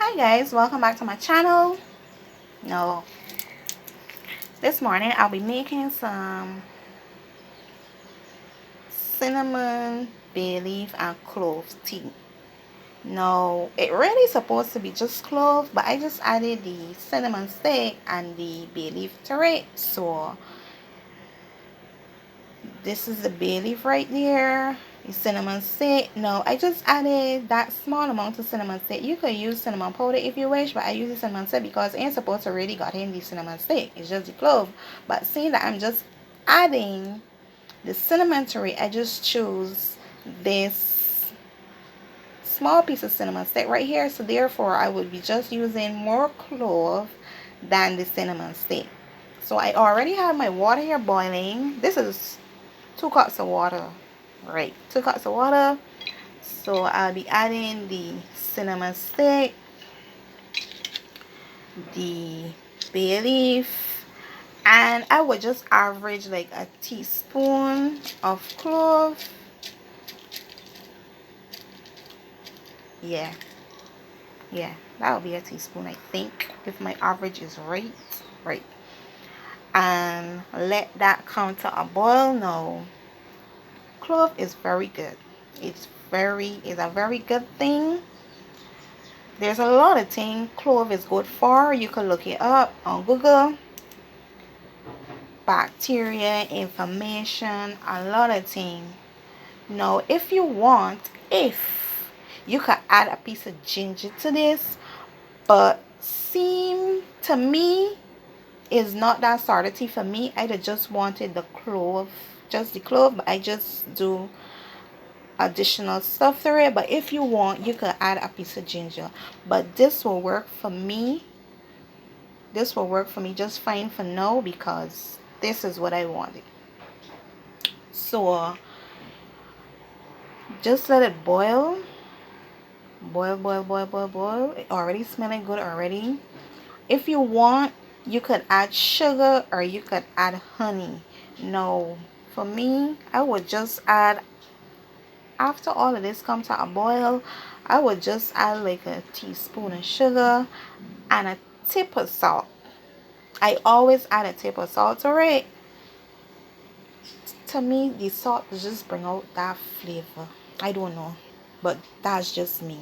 Hi guys, welcome back to my channel. No, this morning I'll be making some cinnamon, bay leaf and clove tea. No, it really supposed to be just clove, but I just added the cinnamon stick and the bay leaf to it. So this is the bay leaf right there, the cinnamon stick. No, I just added that small amount of cinnamon stick. You could use cinnamon powder if you wish, but I use the cinnamon stick because it ain't supposed to really got in the cinnamon stick. It's just the clove. But seeing that I'm just adding the cinnamon to it, I just choose this small piece of cinnamon stick right here. So therefore I would be just using more clove than the cinnamon stick. So I already have my water here boiling. This is 2 cups of water, right? 2 cups of water. So I'll be adding the cinnamon stick, the bay leaf, and I would just average like a teaspoon of clove. Yeah, that would be a teaspoon, I think, if my average is right. And let that come to a boil. Now clove is very good. It's a very good thing. There's a lot of things clove is good for. You can look it up on Google. Bacteria, inflammation, a lot of things. Now if you want, if you could add a piece of ginger to this, but seem to me is not that sort of tea for me. I just wanted the clove, just the clove, but I just do additional stuff to it. But if you want, you could add a piece of ginger, but this will work for me. This will work for me just fine for now because this is what I wanted. So just let it boil. Boil. It already smelling good already. If you want, you could add sugar or you could add honey. No, for me, I would just add, after all of this comes to a boil, I would just add like a teaspoon of sugar and a tip of salt. I always add a tip of salt to it. To me, the salt just bring out that flavor. I don't know, but that's just me.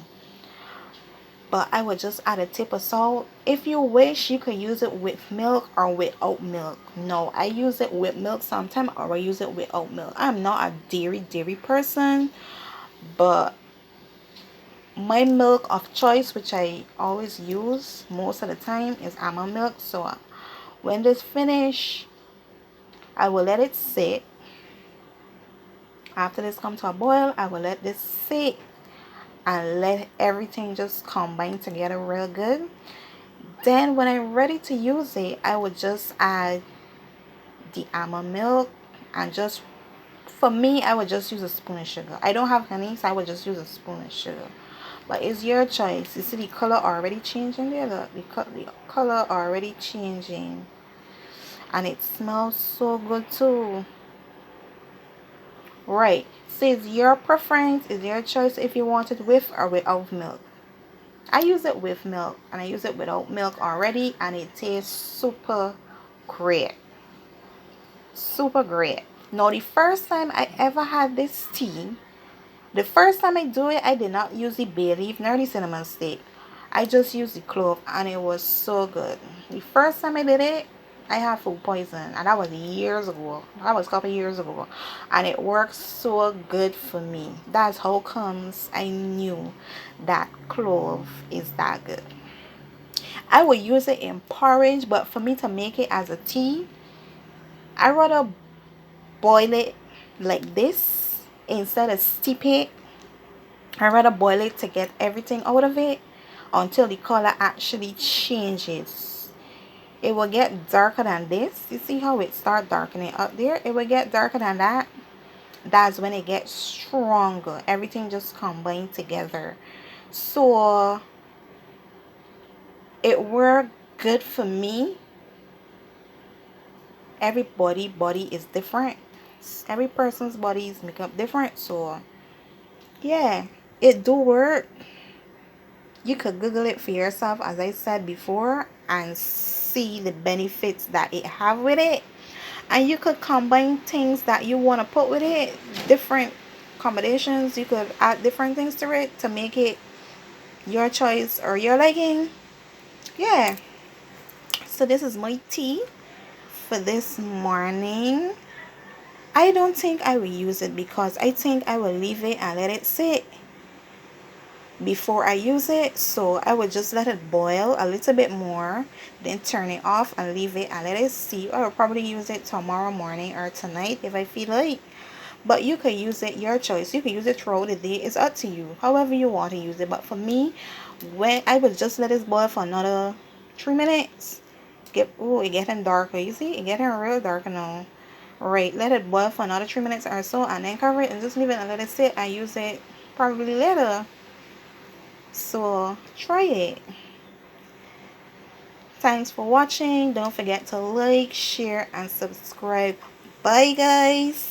But I would just add a tip of salt. If you wish, you could use it with milk or without milk. No, I use it with milk sometimes, or I use it without milk. I'm not a dairy person, but my milk of choice, which I always use most of the time, is almond milk. So when this finish, I will let it sit. After this comes to a boil, I will let this sit and let everything just combine together real good. Then when I'm ready to use it, I would just add the almond milk, and just, for me, I would just use a spoon of sugar. I don't have honey, so I would just use a spoon of sugar. But it's your choice. You see the color already changing there? The color already changing. And it smells so good too. Right. So it's your preference. It's your choice if you want it with or without milk. I use it with milk and I use it without milk already, and it tastes super great. Super great. Now the first time I ever had this tea, the first time I do it, I did not use the bay leaf nor the cinnamon stick. I just used the clove and it was so good. The first time I did it, I had food poison, and that was years ago. That was a couple years ago. And it worked so good for me. That's how comes I knew that clove is that good. I would use it in porridge, but for me to make it as a tea, I rather boil it like this instead of steep it. I rather boil it to get everything out of it until the color actually changes. It will get darker than this. You see how it start darkening up there? It will get darker than that. That's when it gets stronger. Everything just combined together. So it worked good for me. Everybody body is different. Every person's body is make up different. So yeah, it do work. You could Google it for yourself, as I said before, and see the benefits that it have with it. And you could combine things that you want to put with it, different combinations. You could add different things to it to make it your choice or your liking. Yeah. So this is my tea for this morning. I don't think I will use it because I think I will leave it and let it sit before I use it. So I will just let it boil a little bit more, then turn it off and leave it and let it steep. I will probably use it tomorrow morning or tonight if I feel like. But you could use it, your choice. You can use it throughout the day. It's up to you, however you want to use it. But for me, when I would just let it boil for another 3 minutes. It getting darker. You see, it getting real dark now. Right, let it boil for another 3 minutes or so, and then cover it and just leave it and let it sit and use it probably later. So try it. Thanks for watching. Don't forget to like, share, and subscribe. Bye, guys.